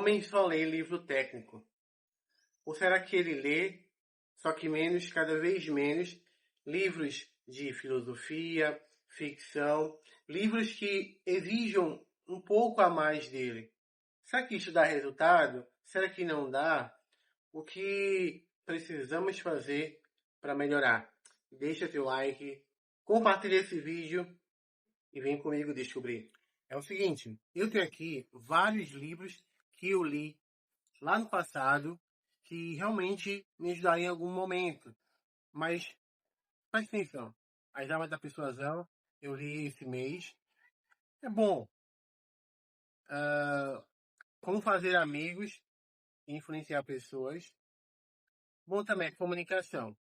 homem só lê livro técnico? Ou será que ele lê, só que menos, cada vez menos, livros de filosofia, ficção, livros que exijam um pouco a mais dele? Será que isso dá resultado? Será que não dá? O que precisamos fazer para melhorar? Deixa teu like, compartilha esse vídeo e vem comigo descobrir. É o seguinte, eu tenho aqui vários livros que eu li lá no passado que realmente me ajudaram em algum momento. Mas, presta atenção, As Armas da Persuasão, eu li esse mês. É bom. Como fazer amigos e influenciar pessoas. Bom também, comunicação.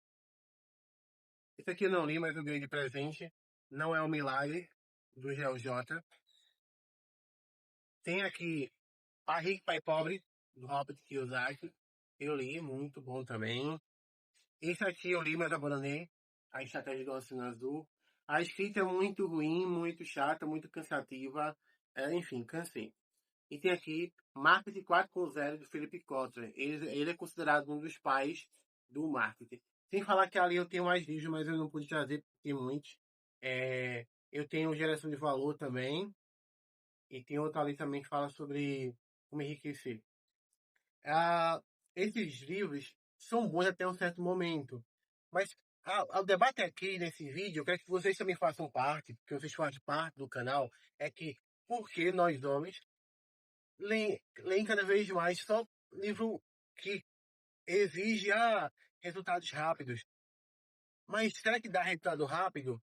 Esse aqui eu não li, mas eu ganhei de presente. Não é um milagre, do GLJ. Tem aqui Pai Rico, Pai Pobre, do Robert Kiyosaki. Eu li, muito bom também. Esse aqui eu li, mas abandonei. A Estratégia do Oceano Azul. A escrita é muito ruim, muito chata, muito cansativa. Enfim, cansei. E tem aqui Marketing 4.0 do Philip Kotler. Ele é considerado um dos pais do marketing. Sem falar que ali eu tenho mais livros, mas eu não pude trazer porque tem muitos. Eu tenho Geração de Valor também. E tem outro ali também que fala sobre como enriquecer. Esses livros são bons até um certo momento. Mas o debate aqui nesse vídeo, eu quero que vocês também façam parte, porque vocês fazem parte do canal, é que por que nós homens leem cada vez mais só livro que exige resultados rápidos. Mas será que dá resultado rápido?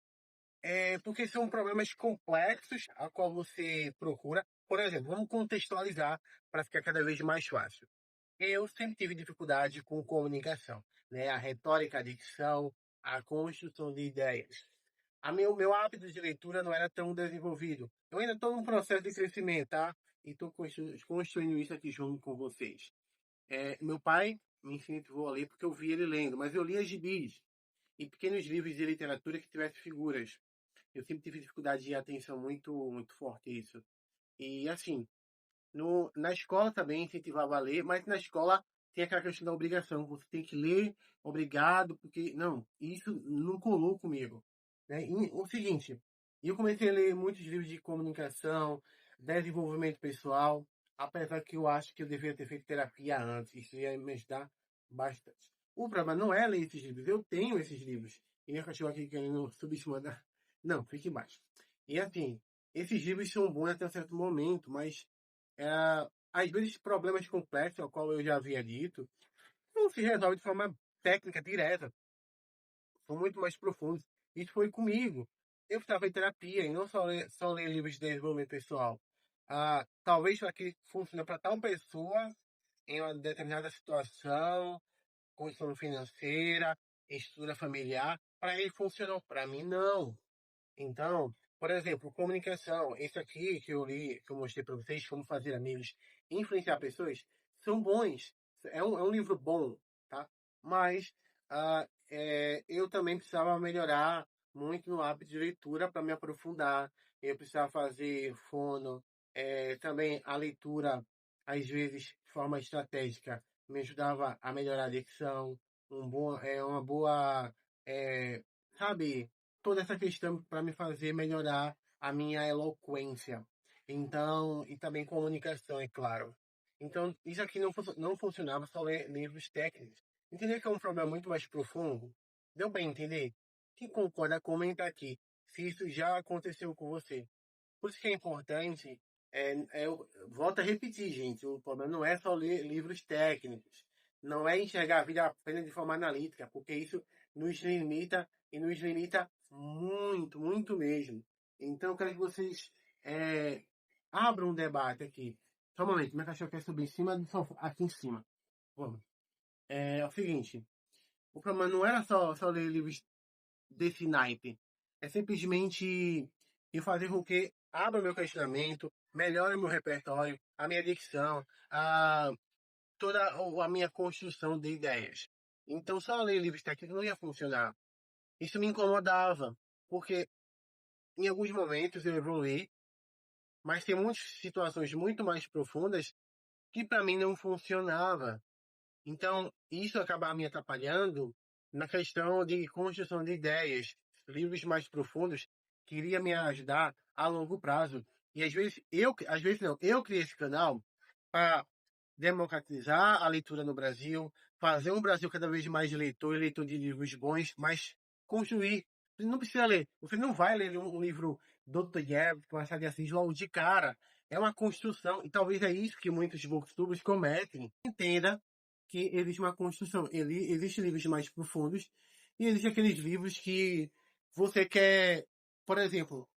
Porque são problemas complexos a qual você procura. Por exemplo, vamos contextualizar para ficar cada vez mais fácil. Eu sempre tive dificuldade com comunicação, né? A retórica, a dicção, a construção de ideias. O meu hábito de leitura não era tão desenvolvido. Eu ainda estou num processo de crescimento, tá? E estou construindo isso aqui junto com vocês. Meu pai me incentivou a ler porque eu vi ele lendo, mas eu lia gibis e pequenos livros de literatura que tivessem figuras. Eu sempre tive dificuldade de atenção muito, muito forte isso. E assim, na escola também incentivava a ler, mas na escola tem aquela questão da obrigação. Você tem que ler, obrigado, porque... Não, isso não colou comigo. Né? E, o seguinte, eu comecei a ler muitos livros de comunicação, desenvolvimento pessoal, apesar que eu acho que eu deveria ter feito terapia antes. Isso ia me ajudar bastante. O problema não é ler esses livros. Eu tenho esses livros. E minha cachorra aqui querendo subir em cima da... Não, fique embaixo. E assim, esses livros são bons até um certo momento, mas às vezes problemas complexos, ao qual eu já havia dito, não se resolve de forma técnica, direta. São muito mais profundos. Isso foi comigo. Eu estava em terapia e não só ler livros de desenvolvimento pessoal. Talvez para que funcione para tal pessoa em uma determinada situação, condição financeira, estrutura familiar, para ele funcionou. Para mim, não. Então, por exemplo, comunicação, esse aqui que eu li, que eu mostrei para vocês, como fazer amigos e influenciar pessoas, são bons. É um livro bom, tá? Mas eu também precisava melhorar muito no hábito de leitura para me aprofundar. Eu precisava fazer fono. Também a leitura, às vezes, de forma estratégica, me ajudava a melhorar a dicção, uma boa, sabe, toda essa questão para me fazer melhorar a minha eloquência. Então, e também comunicação, é claro. Então, isso aqui não funcionava só ler livros técnicos. Entender que é um problema muito mais profundo? Deu para entender? Quem concorda, comenta aqui se isso já aconteceu com você. Por isso que é importante, eu volto a repetir, gente, o problema não é só ler livros técnicos, não é enxergar a vida apenas de forma analítica, porque isso nos limita e nos limita muito, muito mesmo. Então eu quero que vocês abram um debate aqui. Só um momento, minha cachorra quer subir em cima do sofá, aqui em cima. Vamos. É o seguinte, o problema não era só ler livros desse naipe. É simplesmente eu fazer com que abra meu questionamento, melhore meu repertório, a minha dicção, toda a minha construção de ideias. Então, só ler livros técnicos não ia funcionar. Isso me incomodava, porque em alguns momentos eu evoluí, mas tem muitas situações muito mais profundas que para mim não funcionava. Então, isso acaba me atrapalhando na questão de construção de ideias. Livros mais profundos queria me ajudar a longo prazo. E às vezes não, eu criei esse canal para democratizar a leitura no Brasil, fazer um Brasil cada vez mais leitor e leitor de livros bons, mas construir. Você não precisa ler. Você não vai ler um livro do Dostoiévski, Machado de Assis logo de cara. É uma construção. E talvez é isso que muitos booktubers cometem. Entenda que existe uma construção. Existem livros mais profundos e existem aqueles livros que você quer, por exemplo,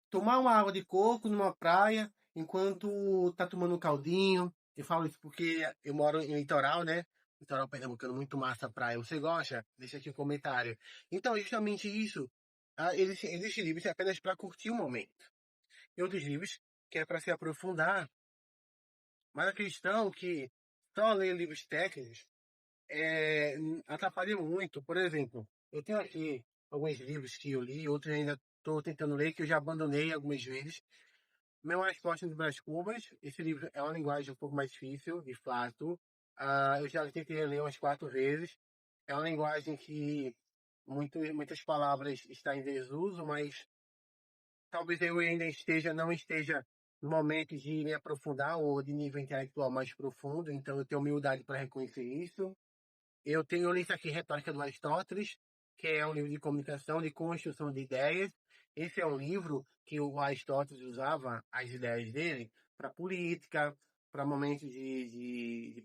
tomar uma água de coco numa praia enquanto tá tomando um caldinho. Eu falo isso porque eu moro em litoral, né? Litoral pernambucano, muito massa a praia. Você gosta? Deixa aqui um comentário. Então, justamente isso. Existem livros apenas para curtir o momento. E outros livros que é para se aprofundar. Mas a questão é que só ler livros técnicos atrapalha muito. Por exemplo, eu tenho aqui alguns livros que eu li, outros ainda estou tentando ler, que eu já abandonei algumas vezes. Meu Mais Forte do Brás Cubas, esse livro é uma linguagem um pouco mais difícil, de fato. Eu já tentei ler umas 4 vezes. É uma linguagem que muitas palavras estão em desuso, mas talvez eu ainda não esteja no momento de me aprofundar ou de nível intelectual mais profundo, então eu tenho humildade para reconhecer isso. Eu tenho o livro aqui, Retórica do Aristóteles, que é um livro de comunicação, de construção de ideias. Esse é um livro que o Aristóteles usava as ideias dele para política, para momentos de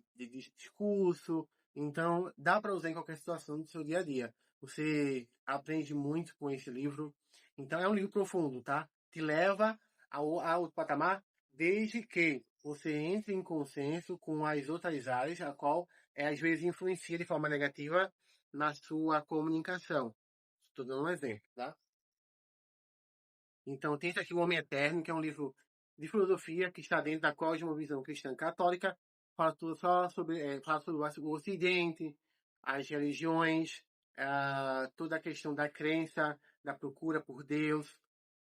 discurso. Então, dá para usar em qualquer situação do seu dia a dia. Você aprende muito com esse livro. Então, é um livro profundo, tá? Te leva ao outro patamar, desde que você entre em consenso com as outras áreas, a qual às vezes influencia de forma negativa na sua comunicação. Estou dando um exemplo, tá? Então, tem esse aqui, O Homem Eterno, que é um livro de filosofia que está dentro da cosmovisão cristã católica. Fala tudo só sobre, fala sobre o Ocidente, as religiões, toda a questão da crença, da procura por Deus.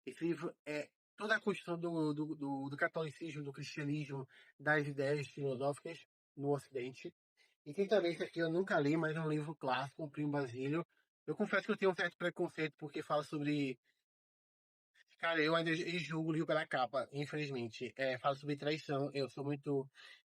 Esse livro é toda a construção do catolicismo, do cristianismo, das ideias filosóficas no Ocidente. E tem também esse aqui, eu nunca li, mas é um livro clássico, O Primo Basílio. Eu confesso que eu tenho um certo preconceito porque fala sobre. Cara, eu ainda julgo o livro pela capa, infelizmente. Fala sobre traição. Eu sou muito.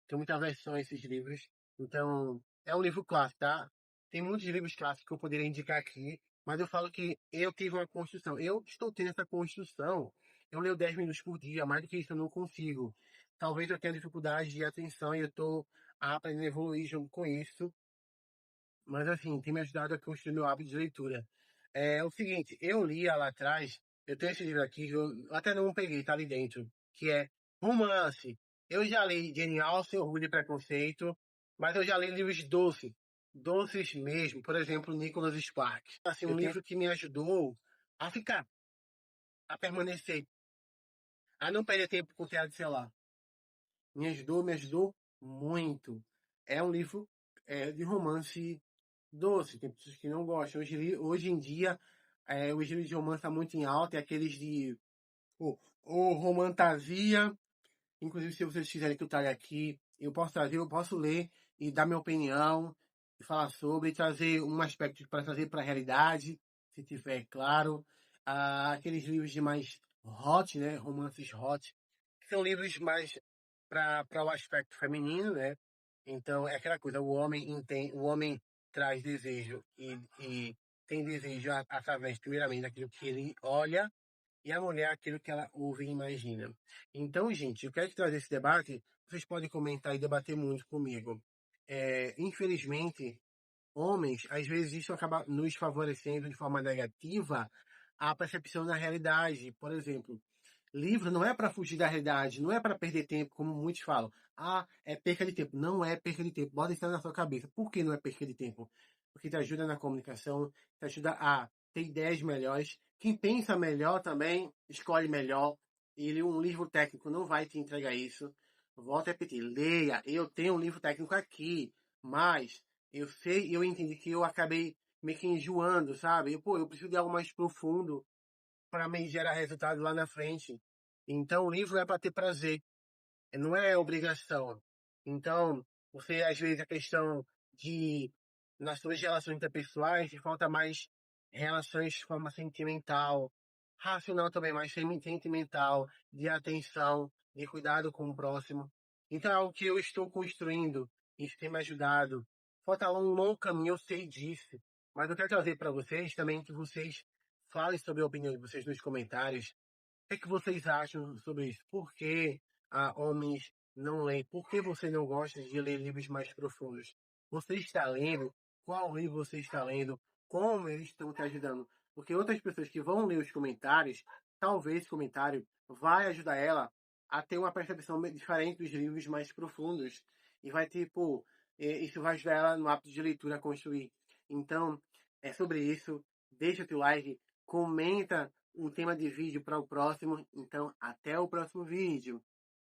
Tenho muita aversão a esses livros. Então, é um livro clássico, tá? Tem muitos livros clássicos que eu poderia indicar aqui, mas eu falo que eu tive uma construção. Eu estou tendo essa construção. Eu leio 10 minutos por dia, mais do que isso eu não consigo. Talvez eu tenha dificuldade de atenção e eu estou aprendendo a evoluir junto com isso. Mas assim, tem me ajudado a construir meu hábito de leitura. É o seguinte, eu lia lá atrás, eu tenho esse livro aqui, que eu até não peguei, tá ali dentro, que é romance. Eu já li Jane Austen, Orgulho e Preconceito, mas eu já li livros doces, doces mesmo, por exemplo, Nicholas Sparks. Assim, um livro que me ajudou a ficar, a permanecer, a não perder tempo com o teatro de celular. Me ajudou muito. É um livro de romance doce, tem pessoas que não gostam. Hoje em dia, o estilo de romance está muito em alta, é aqueles de ou romantasia. Inclusive, se vocês quiserem que eu traga aqui, eu posso ler e dar minha opinião, e falar sobre, e trazer um aspecto para trazer para a realidade, se tiver claro. Aqueles livros de mais hot, né? Romances hot, que são livros mais para o aspecto feminino, né? Então, é aquela coisa, o homem traz desejo e tem desejo através, primeiramente, daquilo que ele olha, e a mulher aquilo que ela ouve e imagina. Então, gente, eu quero trazer esse debate, vocês podem comentar e debater muito comigo. Infelizmente, homens, às vezes isso acaba nos favorecendo de forma negativa a percepção da realidade. Por exemplo, livro não é para fugir da realidade, não é para perder tempo, como muitos falam. Ah, é perca de tempo. Não é perca de tempo. Bota isso na sua cabeça. Por que não é perca de tempo? Porque te ajuda na comunicação, te ajuda a ter ideias melhores. Quem pensa melhor também escolhe melhor. Um livro técnico não vai te entregar isso. Volto a repetir, leia. Eu tenho um livro técnico aqui, mas eu sei, eu entendi que eu acabei meio que enjoando, sabe? Eu preciso de algo mais profundo para me gerar resultado lá na frente. Então, o livro é para ter prazer, não é obrigação. Então, você, às vezes, a questão de, nas suas relações interpessoais, te falta mais relações de forma sentimental, racional também, mas sentimental, de atenção, de cuidado com o próximo. Então, é algo que eu estou construindo, isso tem me ajudado. Falta um longo caminho, eu sei disso. Mas eu quero trazer para vocês também que vocês falem sobre a opinião de vocês nos comentários. O que vocês acham sobre isso? Por que homens não leem? Por que você não gosta de ler livros mais profundos? Você está lendo? Qual livro você está lendo? Como eles estão te ajudando? Porque outras pessoas que vão ler os comentários, talvez esse comentário vai ajudar ela a ter uma percepção diferente dos livros mais profundos. E vai ter, pô, isso vai ajudar ela no hábito de leitura a construir. Então, é sobre isso. Deixa o teu like, comenta um tema de vídeo para o próximo. Então, até o próximo vídeo.